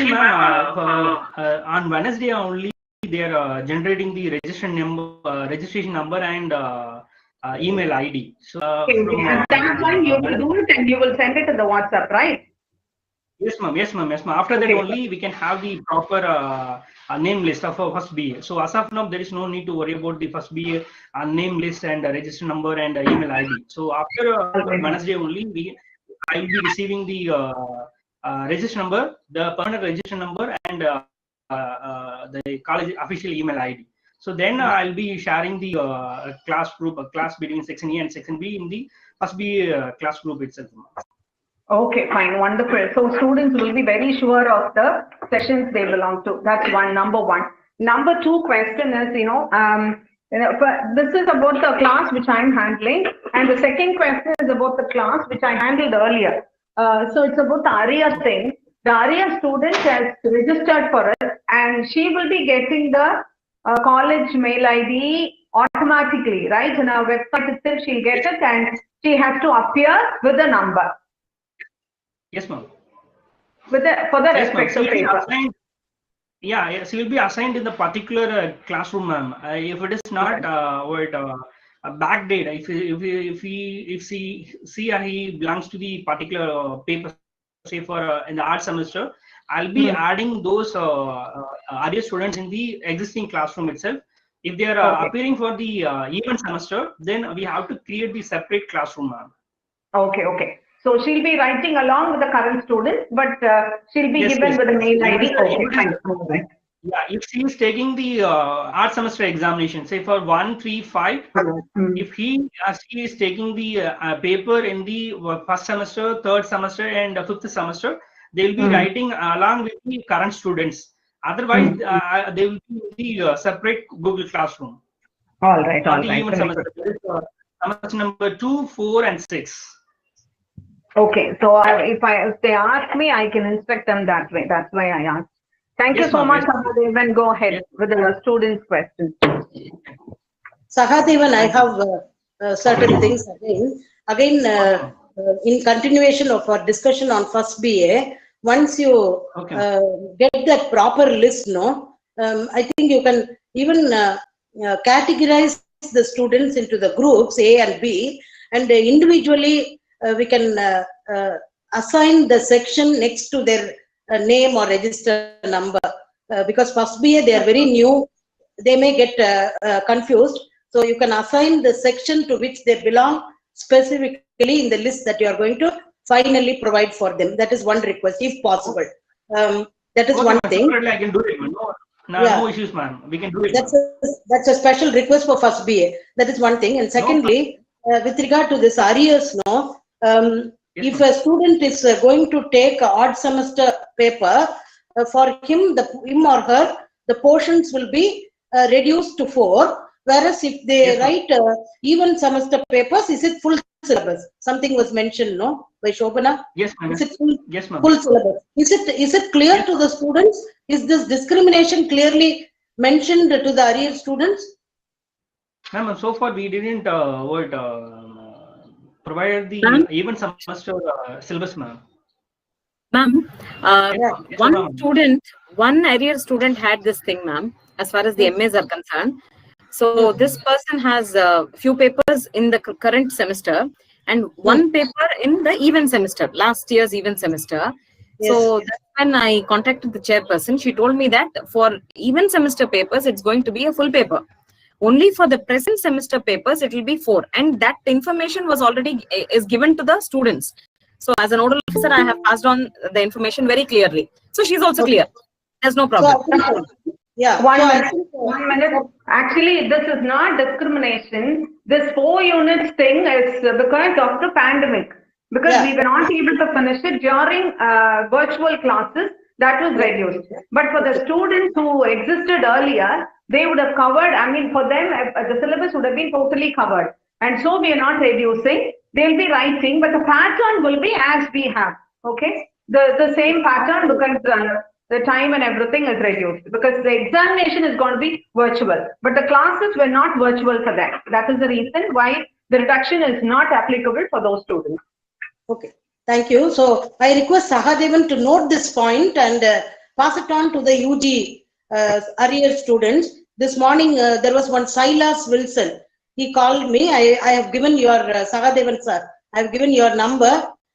Actually, ma'am, on Wednesday only they are generating the registration number and email ID. So at that time you will do it and you will send it to the WhatsApp, right? Yes, ma'am. Yes, ma'am. Yes, ma'am. After that only we can have the proper name list of first BA. So as of now, there is no need to worry about the first BA name list and register number and email ID. So after Wednesday only, I will be receiving the register number, the permanent register number, and the college official email ID. So then I'll be sharing the class between section A and section B in the first BA class group itself. Okay, fine, wonderful. So students will be very sure of the sessions they belong to. That's number one. Number two question is, this is about the class which I'm handling, and the second question is about the class which I handled earlier. So it's about the ARIA thing. The ARIA student has registered for it, and she will be getting the college mail ID automatically, right? In our website itself, she'll get it, and she has to appear with the number. Yes, ma'am. For the respective paper. Yes, he will be assigned in the particular classroom, ma'am. If it is not a back date, if he belongs to the particular paper, say for in the art semester, I'll be adding those ARIA students in the existing classroom itself. If they are appearing for the event semester, then we have to create the separate classroom, ma'am. Okay. So she'll be writing along with the current students, but she'll be given with the mail ID. Okay. Yeah, if she is taking the art semester examination, say for 1, 3, 5, if she is taking the paper in the first semester, third semester, and fifth semester, they will be writing along with the current students. Otherwise, they will be in the separate Google Classroom. All right. Even semester number 2, 4, and 6. Okay, so if they ask me, I can instruct them that way. That's why I asked. Thank you so much, Sahadevan. Go ahead with the students' questions. Sahadevan, I have certain things again. In continuation of our discussion on first BA, once you get that proper list, I think you can even categorize the students into the groups A and B, and individually we can assign the section next to their name or register number, because first BA they are very new, they may get confused. So you can assign the section to which they belong specifically in the list that you are going to finally provide for them. That is one request, if possible. That is one thing. I can do it. No issues, ma'am. We can do it. That's a special request for first BA. That is one thing. And secondly, with regard to this ARIAs, if a student is going to take an odd semester paper, for him or her, the portions will be reduced to 4. Whereas if they write even semester papers, is it full syllabus? Something was mentioned, by Shobana? Yes, ma'am. Is it full, ma'am. Full syllabus? Is it clear to the students? Is this discrimination clearly mentioned to the ARIA students? Ma'am, so far we didn't provide the even semester syllabus, ma'am. Ma'am, one ARIA student had this thing, ma'am, as far as the MAs are concerned. So this person has a few papers in the current semester and one paper in the even semester, last year's even semester. Yes. So that's when I contacted the chairperson. She told me that for even semester papers, it's going to be a full paper. Only for the present semester papers, it will be 4. And that information was already is given to the students. So as a nodal officer, I have passed on the information very clearly. So she's also clear. There's no problem. So, One minute. Actually, this is not discrimination. This 4 units thing is because of the pandemic. Because we were not able to finish it during virtual classes, that was reduced. But for the students who existed earlier, they would have covered, for them, the syllabus would have been totally covered. And so we are not reducing. They'll be writing, but the pattern will be as we have. Okay? The same pattern, because the time and everything is reduced, because the examination is going to be virtual, but the classes were not virtual for that. That is the reason why the reduction is not applicable for those students. Okay, thank you. So I request Sahadevan to note this point and pass it on to the UG arrear students. This morning, there was one Silas Wilson. He called me. I have given your, Sahadevan sir, I have given your number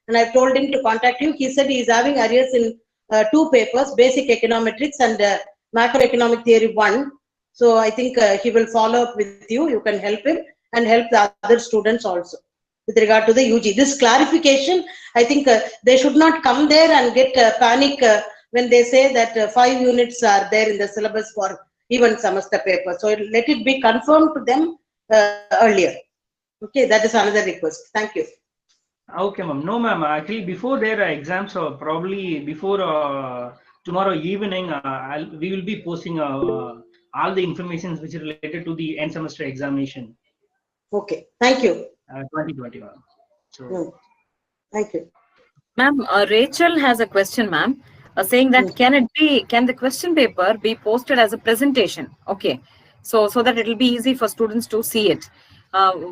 and I've told him to contact you. He said he is having arrears in 2 papers, Basic Econometrics and Macroeconomic Theory 1. So I think he will follow up with you. You can help him and help the other students also with regard to the UG. This clarification, I think they should not come there and get panic when they say that 5 units are there in the syllabus for even semester paper. So let it be confirmed to them earlier. Okay, that is another request. Thank you. Okay, ma'am. No, ma'am. Actually, before their exams, or probably before tomorrow evening, we will be posting all the information which is related to the end semester examination. Okay, thank you. 2021. So, thank you. Ma'am, Rachel has a question, ma'am, saying that can the question paper be posted as a presentation? Okay, so that it will be easy for students to see it.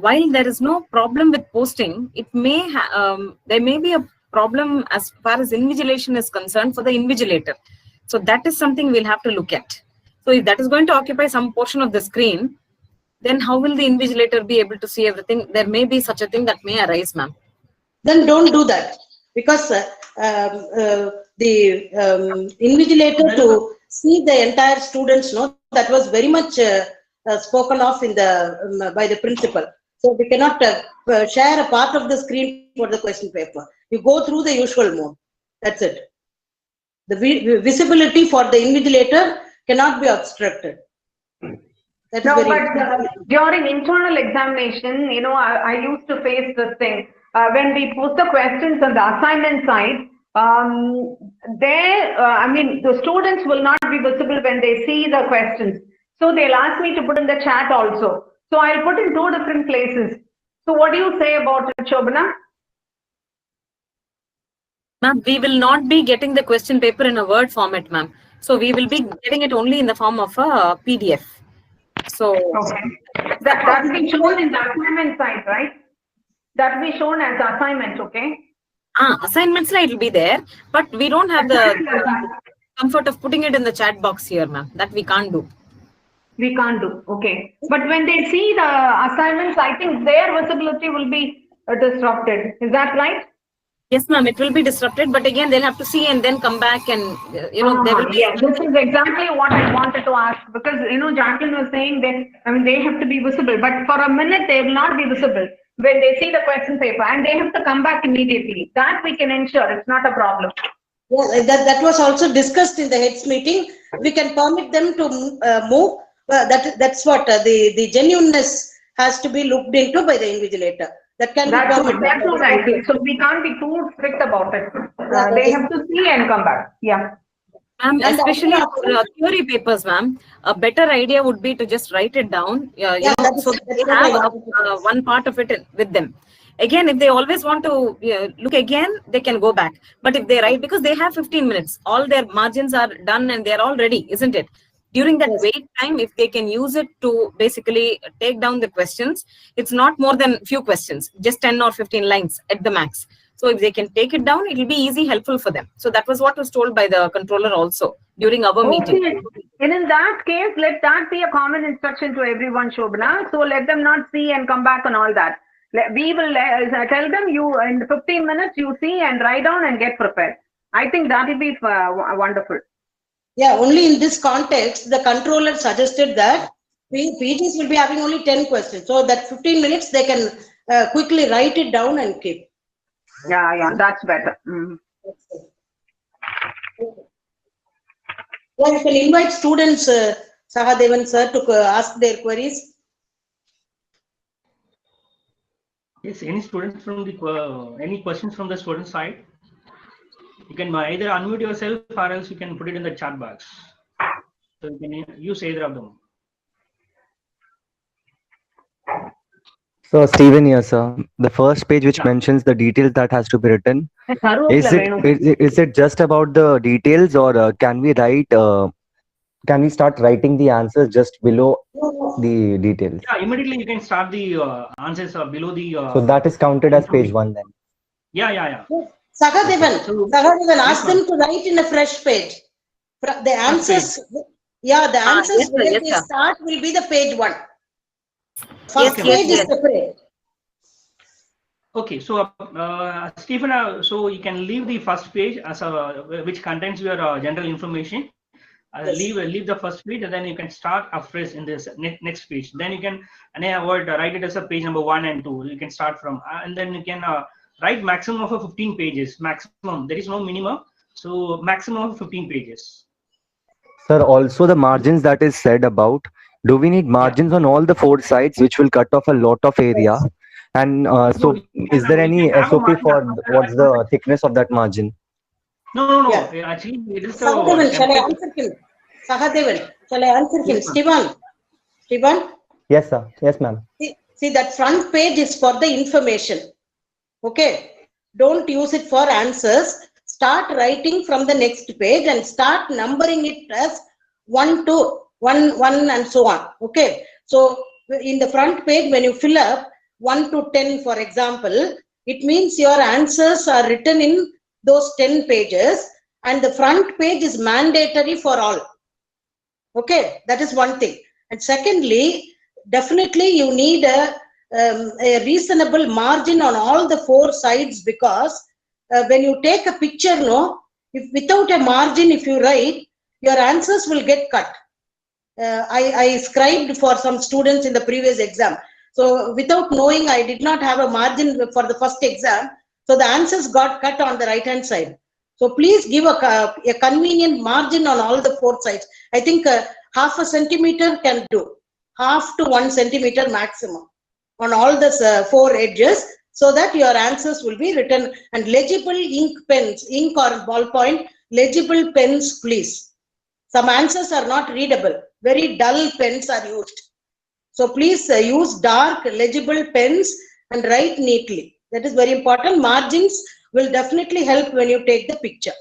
While there is no problem with posting, it may there may be a problem as far as invigilation is concerned for the invigilator. So that is something we'll have to look at. So if that is going to occupy some portion of the screen, then how will the invigilator be able to see everything? There may be such a thing that may arise, ma'am. Then don't do that, because the invigilator to see the entire students, that was very much spoken of in the by the principal. So we cannot share a part of the screen for the question paper. You go through the usual mode. That's it. The visibility for the invigilator cannot be obstructed. That's no, but during internal examination, I used to face this thing. When we post the questions on the assignment side, the students will not be visible when they see the questions. So they'll ask me to put in the chat also. So I'll put in 2 different places. So what do you say about it, Shobana? Ma'am, we will not be getting the question paper in a Word format, ma'am. So we will be getting it only in the form of a PDF. So okay. That will be shown in the assignment side, right? That will be shown as assignment, okay? Assignment slide will be there, but we don't have the comfort of putting it in the chat box here, ma'am. That we can't do. We can't do, okay. But when they see the assignments, I think their visibility will be disrupted. Is that right? Yes, ma'am. It will be disrupted, but again, they'll have to see and then come back and, there will be. Yeah, this is exactly what I wanted to ask, because, Jacqueline was saying that, they have to be visible, but for a minute, they will not be visible when they see the question paper, and they have to come back immediately. That we can ensure. It's not a problem. Yeah, that was also discussed in the heads meeting. We can permit them to move. That's what the genuineness has to be looked into by the invigilator. That can that's be permitted. That's what I feel. So we can't be too strict about it. They have to see and come back. Yeah. Ma'am, especially for theory papers, ma'am, a better idea would be to just write it down. So they have one part of it with them. Again, if they always want to look again, they can go back. But if they write, because they have 15 minutes, all their margins are done and they're all ready, isn't it? During that wait time, if they can use it to basically take down the questions, it's not more than few questions, just 10 or 15 lines at the max. So if they can take it down, it will be easy, helpful for them. So that was what was told by the controller also during our meeting. And in that case, let that be a common instruction to everyone, Shobana. So let them not see and come back and all that. We will tell them, you in 15 minutes, you see and write down and get prepared. I think that will be wonderful. Yeah, only in this context, the controller suggested that PGs will be having only 10 questions. So that 15 minutes, they can quickly write it down and keep. Yeah, that's better. Mm. Yeah, you can invite students, Sahadevan sir, to ask their queries. Yes, any students from the any questions from the student side? You can either unmute yourself or else you can put it in the chat box. So you can use either of them. So Stephen here, sir. The first page which mentions the details that has to be written. Is it just about the details, or can we write? Can we start writing the answers just below the details? Yeah, immediately you can start the answers below the. So that is counted as page 1 then. Yeah. Sahadevan, ask them to write in a fresh page. The answers, yeah, the answers yes, sir, where yes, they sir. start will be the page 1. Yes, First page is separate. Okay, so Stephen, so you can leave the first page as which contains your general information. Yes. Leave the first page, and then you can start afresh in this next page. Then you can write it as a page number 1 and 2. You can start from, and then you can write maximum of 15 pages. Maximum. There is no minimum. So maximum of 15 pages. Sir, also the margins that is said about, do we need margins on all the 4 sides, which will cut off a lot of area? Yes. And so is there we any can have a SOP margin for as what's the thickness of that margin? No. Yeah. Actually, it is Sahadevan, shall I template. answer him? Sahadevan, shall I answer him? Yes, ma'am. Stephen? Yes, sir. Yes, ma'am. See, that front page is for the information. Okay. Don't use it for answers. Start writing from the next page and start numbering it as 1 to 1 and so on. Okay. So in the front page, when you fill up 1 to 10, for example, it means your answers are written in those 10 pages, and the front page is mandatory for all. Okay, that is one thing. And secondly, definitely you need a reasonable margin on all the 4 sides, because when you take a picture, if without a margin, if you write, your answers will get cut. I scribed for some students in the previous exam. So without knowing, I did not have a margin for the first exam. So the answers got cut on the right hand side. So please give a convenient margin on all the 4 sides. I think half a centimeter can do. Half to 1 centimeter maximum on all the 4 edges, so that your answers will be written. And legible ink pens, ink or ballpoint, legible pens, please. Some answers are not readable. Very dull pens are used. So please use dark, legible pens and write neatly. That is very important. Margins will definitely help when you take the picture.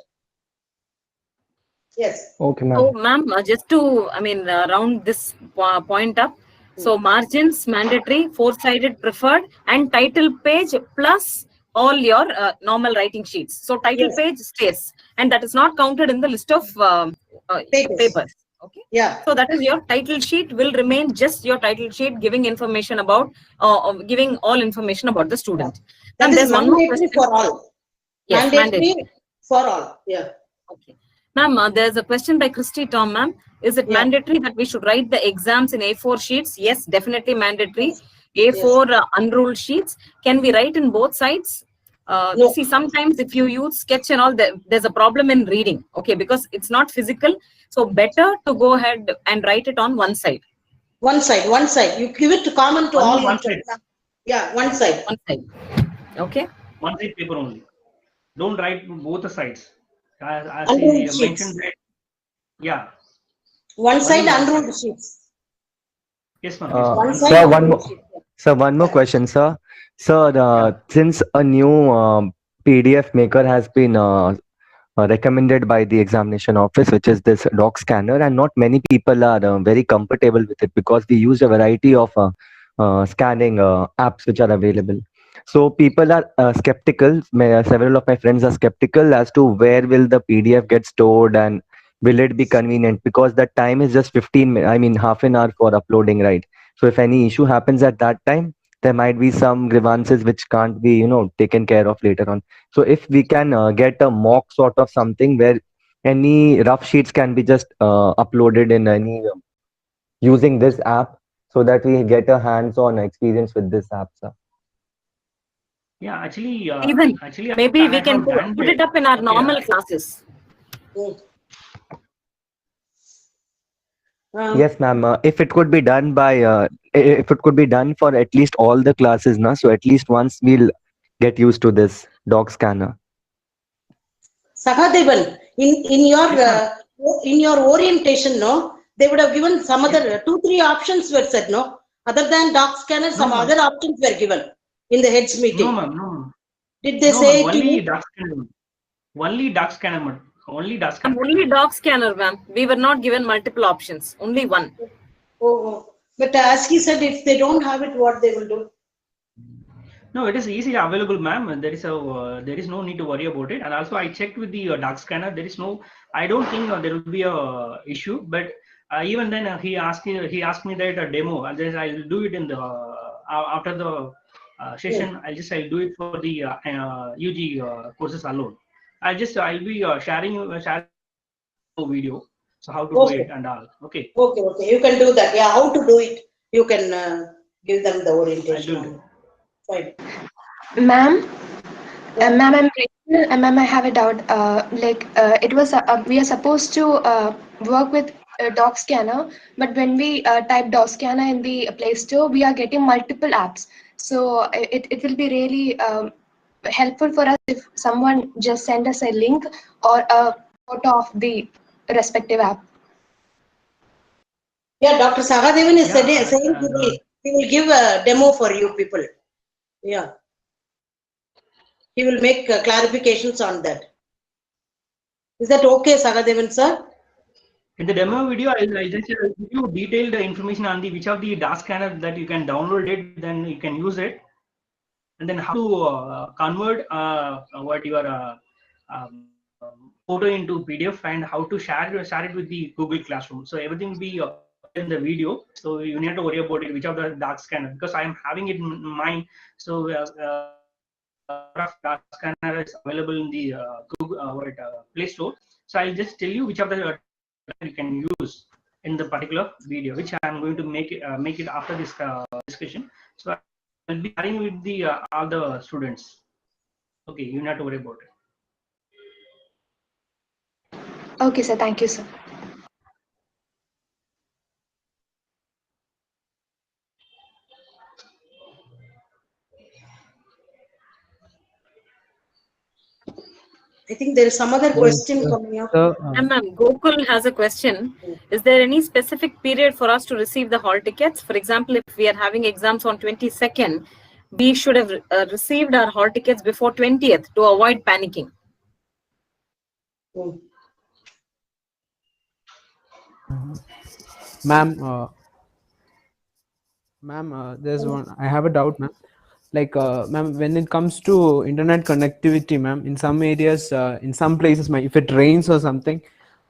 Yes. Okay, ma'am. So, ma'am, just to, round this point up. So, margins mandatory, 4-sided preferred, and title page plus all your normal writing sheets. So, title page stays, and that is not counted in the list of papers. Okay. Yeah. So, that is your title sheet will remain just your title sheet, giving information about, giving all information about the student. That And is there's one more mandatory question. for all. Yes, mandatory for all. Yeah. Okay. Ma'am, there's a question by Christy Tom, ma'am. Is it mandatory that we should write the exams in A4 sheets? Yes, definitely mandatory. A4 unruled sheets. Can we write in both sides? No. See, sometimes if you use sketch and all, there's a problem in reading. Okay, because it's not physical. So better to go ahead and write it on one side. One side. You give it to common to all. One side. Yeah, one side. One side. Okay. One side paper only. Don't write both the sides. As Unruled he sheets. mentioned that, yeah. One side unruled sheets. Yes, ma'am. Sir, one more question, sir. Sir, since a new PDF maker has been recommended by the examination office, which is this doc scanner, and not many people are very comfortable with it, because we use a variety of scanning apps which are available. So people are skeptical. Several of my friends are skeptical as to where will the PDF get stored and will it be convenient, because the time is just 15 minutes, half an hour for uploading, right? So if any issue happens at that time, there might be some grievances which can't be, taken care of later on. So if we can get a mock sort of something where any rough sheets can be just uploaded in any using this app, so that we get a hands-on experience with this app, sir. Yeah, actually, maybe we can put it up in our normal classes. Yes, ma'am. If it could be done by, if it could be done for at least all the classes, so at least once we'll get used to this doc scanner. Sahadevan, in your orientation, they would have given some other 2-3 options were said, other than doc scanner, some other options were given in the heads meeting. No, ma'am. No. Did they say only doc scanner? Only doc scanner. Only doc scanner. Only doc scanner, ma'am. We were not given multiple options. Only one. Oh. But as he said, if they don't have it, what they will do? No, it is easily available, ma'am. There is no need to worry about it. And also, I checked with the dark scanner. There is no. I don't think there will be a issue. But even then, he asked me that a demo. I'll do it in the after the session. I'll do it for the UG courses alone. I'll be sharing video. So how to do Okay. it and all. Okay. Okay, okay. You can do that. Yeah, how to do it? You can give them the I'll orientation do on it. it. Fine. Ma'am, Yeah. ma'am, I'm Rachel. Ma'am, I have a doubt. It was we are supposed to work with Doc Scanner, but when we type Doc Scanner in the Play Store, we are getting multiple apps. So it will be really helpful for us if someone just send us a link or a photo of the respective app. Yeah, Dr. Sahadevan is Yeah. saying he will give a demo for you people. Yeah. He will make clarifications on that. Is that okay, Sahadevan sir? In the demo video, I'll just give you detailed information on the which of the DAS scanner that you can download it, then you can use it, and then how to convert what your photo into PDF and how to share it with the Google Classroom. So everything will be there in the video. So you need to worry about it, which of the dark scanner, because I am having it in mind. So dark scanner is available in the Google Play Store. So I'll just tell you which of the you can use in the particular video, which I'm going to make it after this discussion. So I'll be sharing with the all the students. Okay, you don't have to worry about it. Okay, sir. Thank you, sir. I think there is some other question coming up. Ma'am, Gokul has a question. Is there any specific period for us to receive the hall tickets? For example, if we are having exams on 22nd, we should have received our hall tickets before 20th to avoid panicking. Ma'am, there's one. I have a doubt, ma'am. Like, ma'am, when it comes to internet connectivity, ma'am, in some areas, in some places, ma'am, if it rains or something,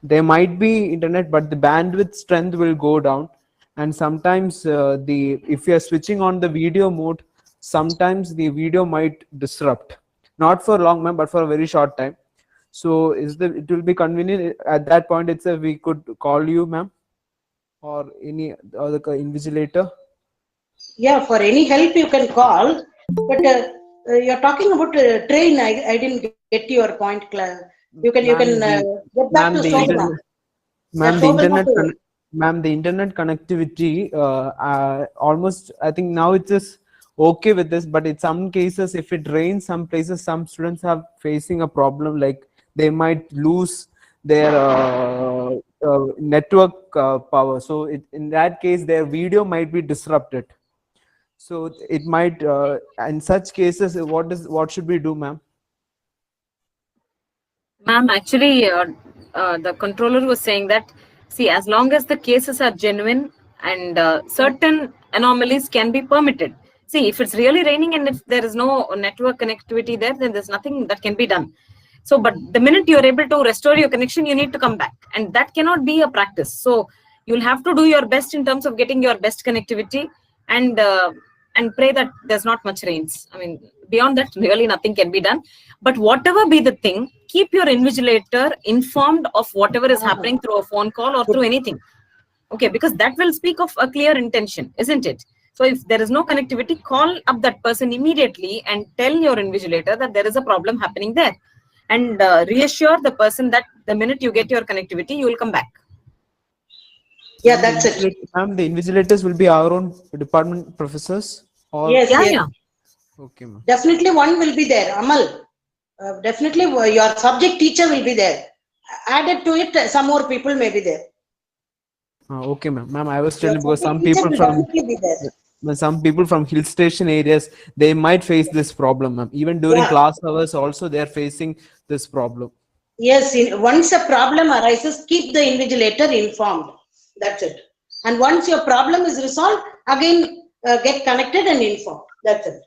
there might be internet, but the bandwidth strength will go down. And sometimes if you are switching on the video mode, sometimes the video might disrupt. Not for long, ma'am, but for a very short time. So it will be convenient at that point itself we could call you, ma'am, or any other invigilator. Yeah, for any help you can call, but you're talking about train. I didn't get your point, Claire. You can get back to Shobana. Ma'am, the internet connectivity almost, I think now it's just okay with this, but in some cases, if it rains, some places, some students are facing a problem, like they might lose their network power. So in that case, their video might be disrupted. So it might, in such cases, what should we do, ma'am? Ma'am, actually, the controller was saying that, see, as long as the cases are genuine and certain anomalies can be permitted. See, if it's really raining and if there is no network connectivity there, then there's nothing that can be done. So, but the minute you're able to restore your connection, you need to come back. And that cannot be a practice. So you'll have to do your best in terms of getting your best connectivity and pray that there's not much rains. I mean, beyond that, really nothing can be done. But whatever be the thing, keep your invigilator informed of whatever is happening through a phone call or through anything. Okay, because that will speak of a clear intention, isn't it? So if there is no connectivity, call up that person immediately and tell your invigilator that there is a problem happening there. And reassure the person that the minute you get your connectivity, you will come back. Yeah, that's it. Ma'am, the invigilators will be our own department professors? Or Yes, yes. Yeah. Okay, ma'am. Definitely one will be there, Amal. Definitely your subject teacher will be there. Added to it, some more people may be there. Okay, ma'am. Ma'am, I was telling Your because some subject teacher people will from definitely be there. some people from hill station areas, they might face this problem, ma'am. Even during class hours also they are facing this problem. Yes, once a problem arises, keep the invigilator informed. That's it. And once your problem is resolved, again get connected and informed. That's it.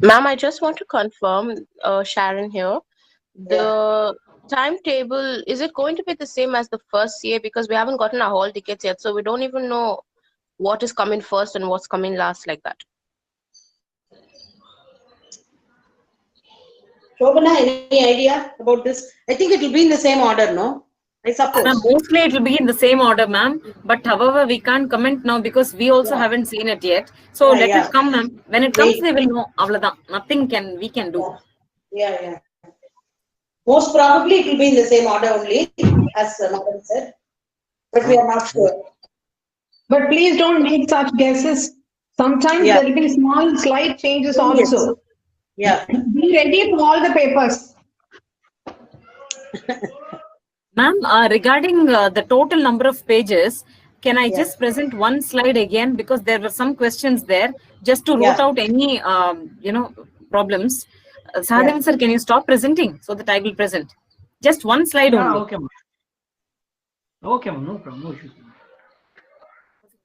Ma'am, I just want to confirm, Sharon here. Yeah. The timetable, is it going to be the same as the first CA? Because we haven't gotten our hall tickets yet, so we don't even know what is coming first and what's coming last like that. Shobana, any idea about this? I think it will be in the same order, no? I suppose. Mostly it will be in the same order, ma'am. But however, we can't comment now because we also haven't seen it yet. So let it come, ma'am. When it comes, they will know. Avladhan. Nothing we can do. Yeah. Most probably it will be in the same order only, as Madam said. But we are not sure. But please don't make such guesses. Sometimes there will be small, slight changes also. Yeah. Be ready for all the papers. Ma'am, regarding the total number of pages, can I just present one slide again, because there were some questions there, just to root out any problems. Sadhavan sir, can you stop presenting so that I will present? Just one slide only. Okay, ma'am. Okay, ma'am. No problem. No issues.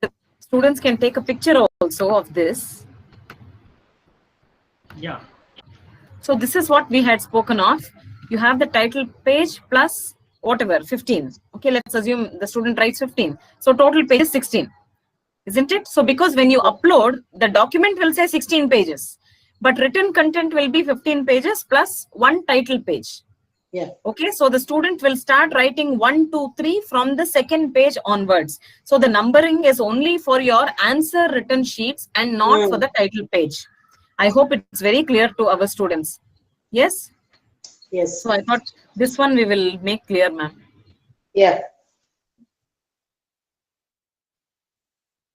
The students can take a picture also of this. Yeah. So this is what we had spoken of. You have the title page plus whatever, 15. Okay, let's assume the student writes 15. So total page is 16, isn't it? So because when you upload, the document will say 16 pages, but written content will be 15 pages plus one title page. Yeah. Okay, so the student will start writing 1, 2, 3 from the second page onwards. So the numbering is only for your answer written sheets and not for the title page. I hope it's very clear to our students. Yes? Yes. So I thought this one we will make clear, ma'am. Yeah.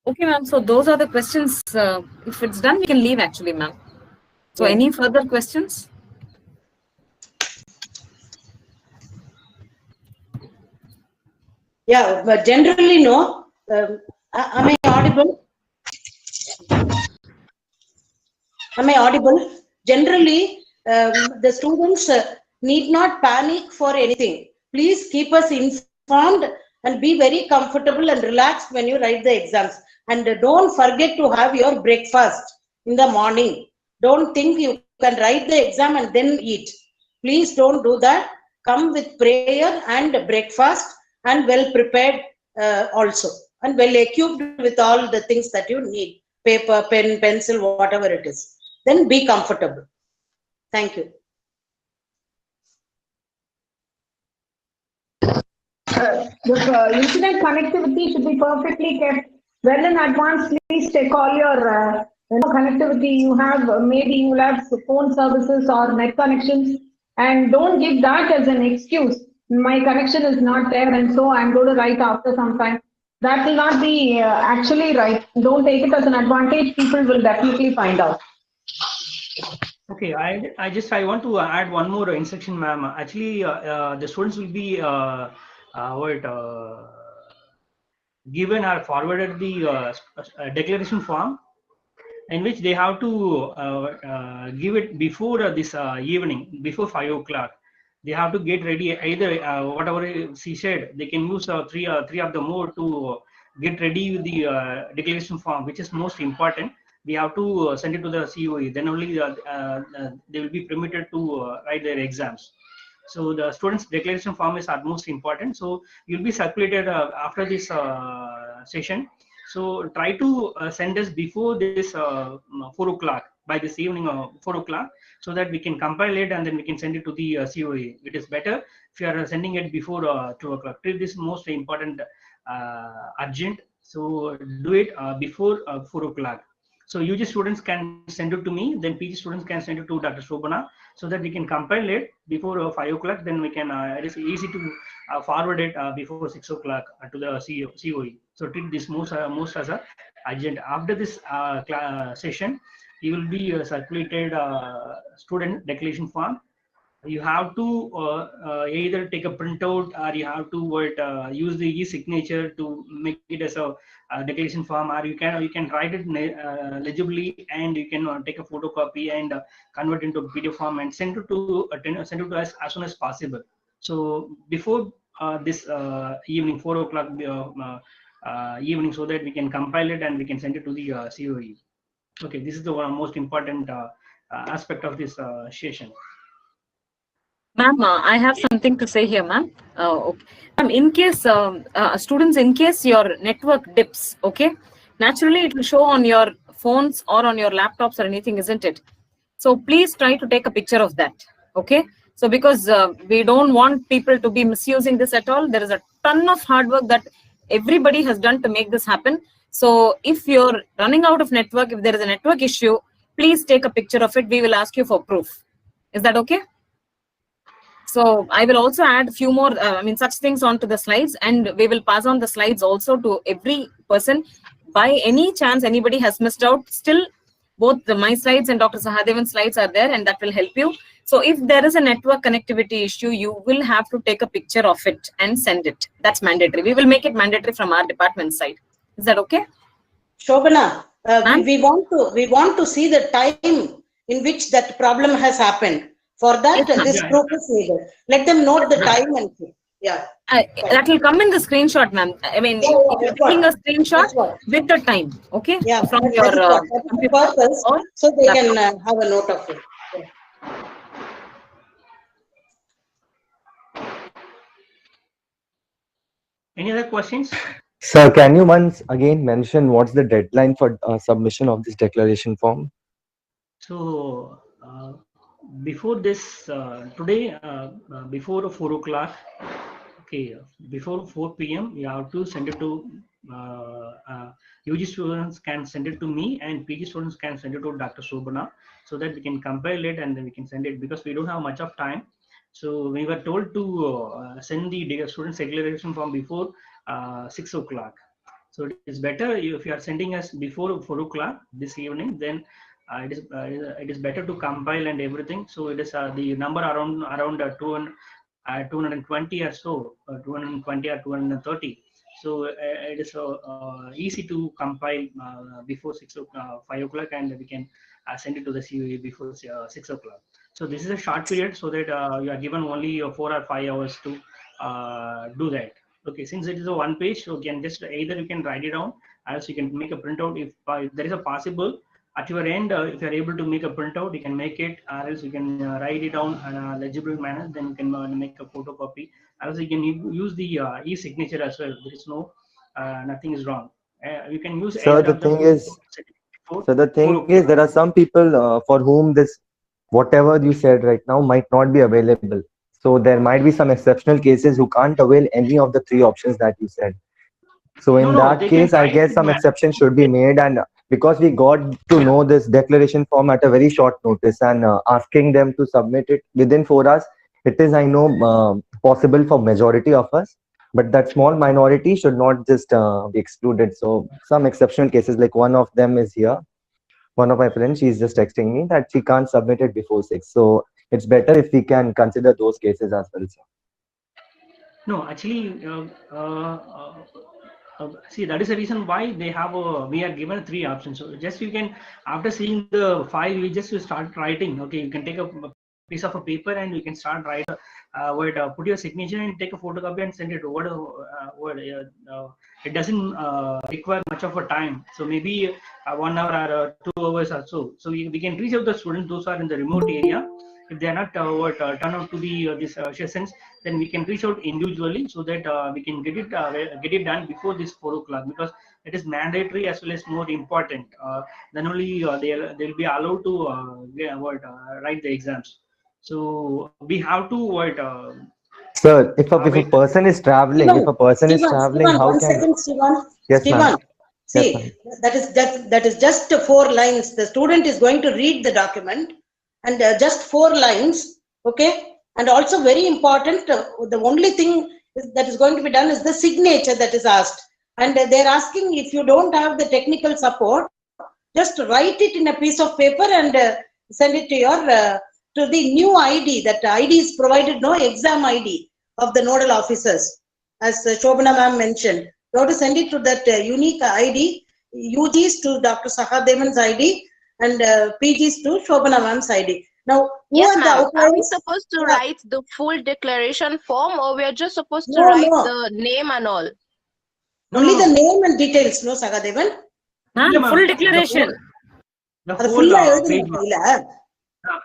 Okay, ma'am. So those are the questions. If it's done, we can leave actually, ma'am. So any further questions? Yeah, but generally, no. Am I audible? Am I audible? Generally, the students need not panic for anything. Please keep us informed and be very comfortable and relaxed when you write the exams. And don't forget to have your breakfast in the morning. Don't think you can write the exam and then eat. Please don't do that. Come with prayer and breakfast and well prepared also. And well equipped with all the things that you need. Paper, pen, pencil, whatever it is. Then be comfortable. Thank you. The internet connectivity should be perfectly kept well in advance. Please check all your connectivity you have. Maybe you will have phone services or net connections, and don't give that as an excuse. My connection is not there, and so I'm going to write after some time. That will not be actually right. Don't take it as an advantage. People will definitely find out. Okay, I want to add one more instruction, ma'am. Actually, the students will be given or forwarded the declaration form, in which they have to give it before this evening, before 5 o'clock. They have to get ready. Either whatever she said, they can use three of the more to get ready with the declaration form, which is most important. We have to send it to the COE. Then only they will be permitted to write their exams. So the students' declaration form is utmost important. So you'll be circulated after this session. So try to send us before this 4 o'clock, by this evening 4 o'clock, so that we can compile it and then we can send it to the COE. It is better if you are sending it before 2 o'clock. Treat this most important, urgent. So do it before 4 o'clock. So UG students can send it to me, then PG students can send it to Dr. Shobana, so that we can compile it before 5 o'clock. Then we can, it is easy to forward it before 6 o'clock to the COE. So treat this most as a urgent. After this session, you will be circulated student declaration form. You have to either take a printout, or you have to use the e-signature to make it as a declaration form, or you can write it legibly, and you can take a photocopy and convert into a PDF form and send it to us as soon as possible. So before this evening 4 o'clock evening, so that we can compile it and we can send it to the COE. Okay, this is the one most important aspect of this session. Ma'am, I have something to say here, ma'am. Okay. In case students, in case your network dips, okay, naturally it will show on your phones or on your laptops or anything, isn't it? So please try to take a picture of that, okay? So because we don't want people to be misusing this at all. There is a ton of hard work that everybody has done to make this happen. So if you're running out of network, if there is a network issue, please take a picture of it. We will ask you for proof. Is that okay? So I will also add a few more, such things onto the slides, and we will pass on the slides also to every person. By any chance anybody has missed out, still both my slides and Dr. Sahadevan's slides are there, and that will help you. So if there is a network connectivity issue, you will have to take a picture of it and send it. That's mandatory. We will make it mandatory from our department side. Is that okay? Shobana, we want to see the time in which that problem has happened. For that, Yes, this proof is needed. Let them note the time and yeah. That will come in the screenshot, ma'am. I mean, if you're taking a screenshot with the time, okay? Yeah, from that your is the purpose, or so they laptop. can have a note of it. Yeah. Any other questions? Sir, can you once again mention what's the deadline for submission of this declaration form? So before this today, before 4 o'clock, okay, before 4 p.m. you have to send it to UG students can send it to me, and PG students can send it to Dr. Shobana, so that we can compile it and then we can send it, because we don't have much of time. So we were told to send the students declaration form before 6 o'clock. So it is better if you are sending us before 4 o'clock this evening, then it is better to compile and everything. So it is the number around 220 or so, 220 or 230. So it is easy to compile before 5 o'clock, and we can send it to the CUE before 6 o'clock. So this is a short period, so that you are given only 4 or 5 hours to do that. Okay, since it is a one page, so you can just either you can write it down, or else you can make a printout. If there is a possible at your end, if you are able to make a printout, you can make it, or else you can write it down in a legible manner. Then you can make a photocopy. Or else you can use the e-signature as well. There is no nothing is wrong. You can use So either the of the thing two. is, there are some people for whom this, whatever you said right now, might not be available. So there might be some exceptional cases who can't avail any of the three options that you said. So in that case, I guess some exception should be made. And because we got to know this declaration form at a very short notice, and asking them to submit it within 4 hours, it is, I know, possible for majority of us, but that small minority should not just be excluded. So some exceptional cases, like one of them is here. One of my friends, she's just texting me that she can't submit it before 6. So it's better if we can consider those cases as well, sir. No, actually, see, that is the reason why they have we are given 3 options. So just you can, after seeing the file, you just start writing. Okay, you can take a piece of a paper and you can start write put your signature and take a photocopy and send it over. It doesn't require much of a time. So maybe 1 hour or 2 hours or so. So we can reach out the students those are in the remote area. If they are not turn out to the these sessions, then we can reach out individually, so that we can get it done before this 4 o'clock, because it is mandatory as well as more important. Then only they'll be allowed to write the exams. So we have to Sir, if a person is traveling, Steven, how one can? second, Steven. Yes, ma'am. See, Yes, that is just 4 lines. The student is going to read the document, and just 4 lines. Okay, and also very important. The only thing that is going to be done is the signature that is asked, and they're asking if you don't have the technical support, just write it in a piece of paper and send it to your to the new ID. That ID is provided, no exam ID of the nodal officers, as Shobana ma'am mentioned. You have to send it to that unique ID, UGs to Dr. Sahadevan's ID, and PGs to Shobana ma'am's ID. Now, yes, ma'am. Are we supposed to write the full declaration form, or we are just supposed to write the name and all? Only the name and details, no, Sahadevan? Full declaration. The whole page.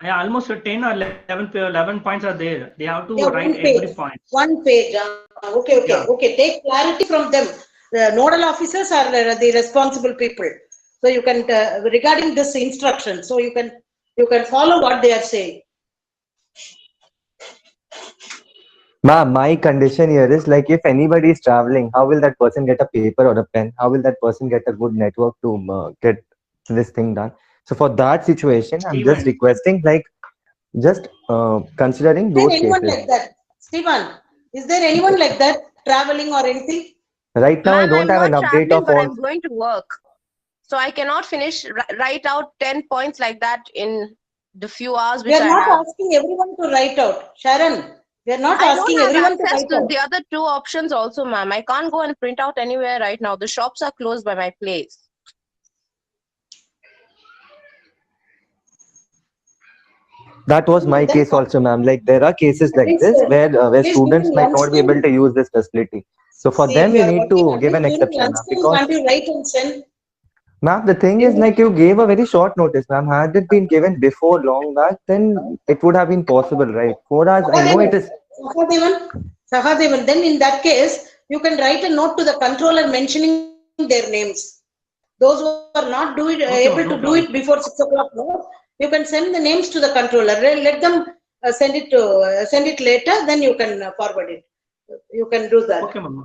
Yeah, almost 10 or 11 points are there. They have to Yeah, write one page. every point. One page. Okay. Yeah. Okay. Take clarity from them. The nodal officers are the responsible people. So you can regarding this instruction. So you can follow what they are saying. Ma'am, my condition here is like if anybody is traveling, how will that person get a paper or a pen? How will that person get a good network to get this thing done? So for that situation, I'm just Steven. requesting like just considering Is there those anyone cases. like that? Stephen, is there anyone like that traveling or anything? Right now, I Ma'am, don't I'm have an not update traveling, of but all. I'm going to work. So I cannot write out 10 points like that in the few hours We which are I not have. asking everyone to write out. Sharon, we are not I don't asking have everyone to access write to out. the other two options also, ma'am. I can't go and print out anywhere right now. The shops are closed by my place. That was my Then case also, ma'am. Like there are cases at like least, this where at least students during might not be able lunchtime. to use this facility. So for See, if them, you you are need working, to at give least an during exception, ma'am. lunchtime, Because, can't you write and send? ma'am, the thing is like you gave a very short notice, ma'am. Had it been given before long back, then it would have been possible, right? 4 hours, I know it is. Sahadevan, then in that case, you can write a note to the controller mentioning their names. Those who are not Okay, able ma'am, to no do it problem. before 6 o'clock, no, you can send the names to the controller. Let them send it later. Then you can forward it. You can do that. Okay, ma'am.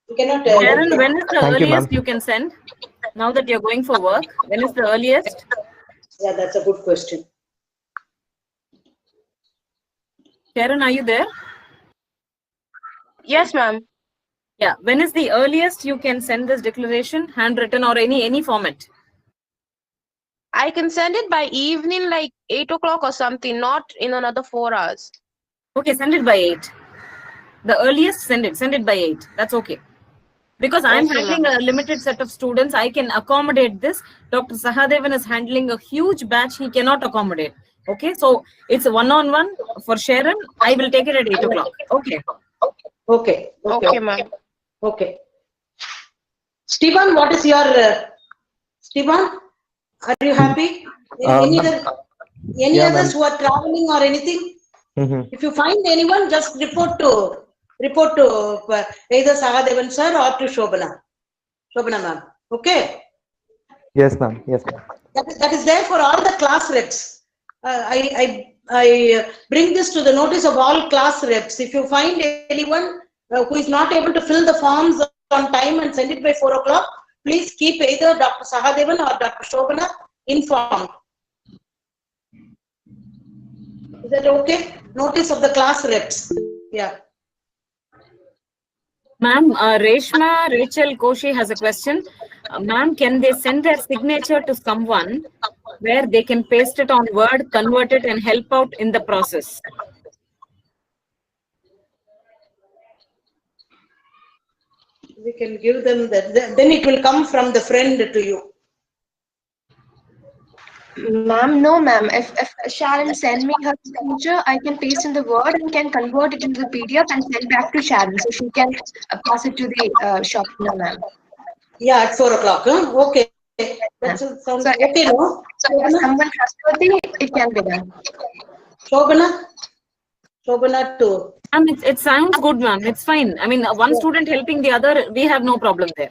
You cannot. Sharon, when is the Thank you, earliest ma'am. you can send? Now that you're going for work, when is the earliest? Yeah, that's a good question. Sharon, are you there? Yes, ma'am. Yeah. When is the earliest you can send this declaration, handwritten or any format? I can send it by evening, like 8 o'clock or something, not in another 4 hours. Okay, send it by 8. The earliest, send it by 8. That's okay. Because I'm Okay, handling ma'am. a limited set of students, I can accommodate this. Dr. Sahadevan is handling a huge batch, he cannot accommodate. Okay, so it's a one-on-one for Sharon. I will take it at 8 o'clock. Okay. Okay. Okay, ma'am. Okay. Stephen, what is your Stephen? Are you happy? Any Yeah, others ma'am. who are traveling or anything? Mhm. If you find anyone, just report to either Sahadevan sir or to Shobana ma'am. Okay. Yes, ma'am. Yes, ma'am. That is there for all the class reps. I bring this to the notice of all class reps. If you find anyone who is not able to fill the forms on time and send it by 4 o'clock, please keep either Dr. Sahadevan or Dr. Shobana informed. Is that okay? Notice of the class reps. Yeah. Ma'am, Reshma Rachel Koshi has a question. Ma'am, can they send their signature to someone where they can paste it on Word, convert it, and help out in the process? We can give them that. Then it will come from the friend to you. Ma'am, no, ma'am. If Sharon send me her signature, I can paste in the Word and can convert it into the PDF and send back to Sharon, so she can pass it to the shop owner, ma'am. Yeah, at 4 o'clock. Huh? Okay. That So sounds if, okay, no? if someone trustworthy, it can be done. Shobana too. It sounds good, ma'am. It's fine. I mean, one student helping the other, we have no problem there.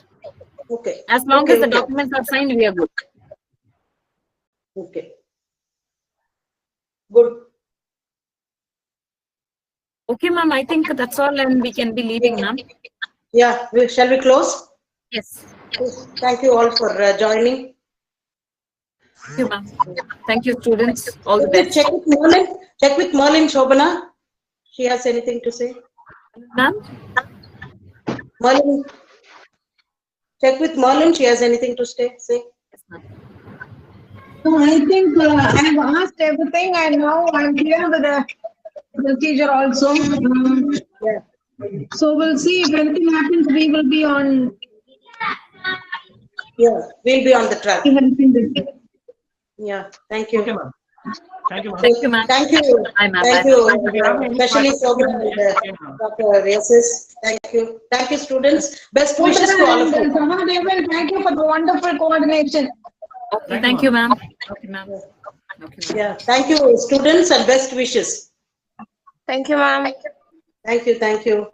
Okay. As long as the documents are signed, we are good. Okay. Good. Okay, ma'am. I think that's all, and we can be leaving, ma'am. Yeah. Shall we close? Yes. Thank you all for joining. Thank you, ma'am. Thank you, students. All the best. Check with Merlin Shobana. She has anything to say? Ma'am? Merlin. Check with Merlin. She has anything to say? Yes, ma'am. No, I think I've asked everything and now I'm clear with the procedure also. Yeah. So we'll see if anything happens, we will be on. Yeah, we'll be on the track. Helping them. Yeah. Thank you. Okay, ma'am. Thank you, ma'am. Thank you, ma'am. Thank you. Bye, ma'am. Thank Bye. you. Especially Shobana and Dr. Yasis. Thank you. Thank you, students. Best wishes to all of you. Sahadevan, thank you for the wonderful coordination. Okay, thank you, ma'am. Okay, ma'am. Okay, ma'am. Yeah, thank you, students, and best wishes. Thank you, ma'am. Thank you, thank you.